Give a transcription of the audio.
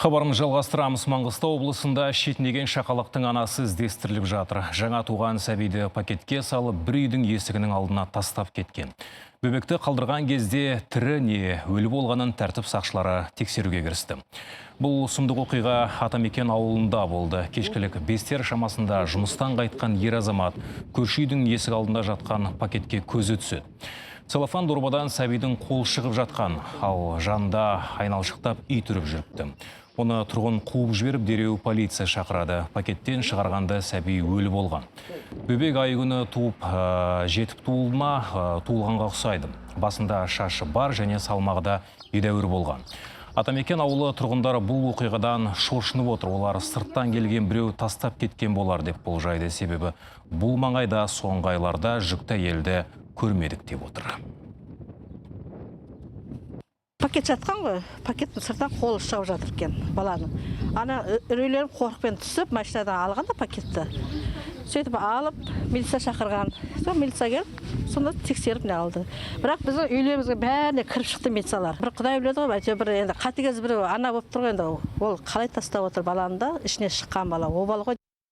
Хабарымыз жалғастырамыз. Маңғыстау облысында шетінеген шақалақтың анасы іздестіріліп жатыр. Жаңа туған сәбиді пакетке салып, бір үйдің есігінің алдына тастап кеткен. Бөбекті қалдырған кезде тірі не өлі болғанын тәртіп сақшылары тексеруге кірісті. Бұл сұмдық оқиға Атамекен ауылында болды. Кешкілік 5-тер шамасында жұмыстан қайтқан ер азамат көрші үйдің есік алдында жатқан пакетке көзі түседі. Целлофан дорбадан сәбидің қол шығып жатқан, ал жанында айналшықтап үй тұрып жүріпті. Оны тұрғын қуып жіберіп, дереу полиция шақырады. Пакеттен шығарғанда сәби өлі болған. Бөбек ай күні туып, жетіп туылғанға ұқсайды. Басында шашы бар және салмағы да едәуір болған. Атамекен ауылы тұрғындары бұл оқиғадан шошынып отыр. Олар сырттан келген біреу тастап кеткен болар деп болжайды. Себебі бұл маңайда соңғы айларда жүкті әйелді көрмедік деп отыр. Пакет жатқан ғой, пакеттің сыртан қолы шығып жатыр екен баланың. Ана үрейлерім қорықпен түсіп, машинадан алғанда пакетті. Сөйтіп алып, милиция шақырған. Милиция келіп, сонда тексеріп не алды. Бірақ біздің үйлерімізге бәріне кіріп шықты милициялар. Бір Құдай біледі ғой, әйтеуір бір енді қатыгез бір ана болып тұр ғой енді. Ол қалай тастап отыр баланы да, ішіне шыққан бала, обал ғой.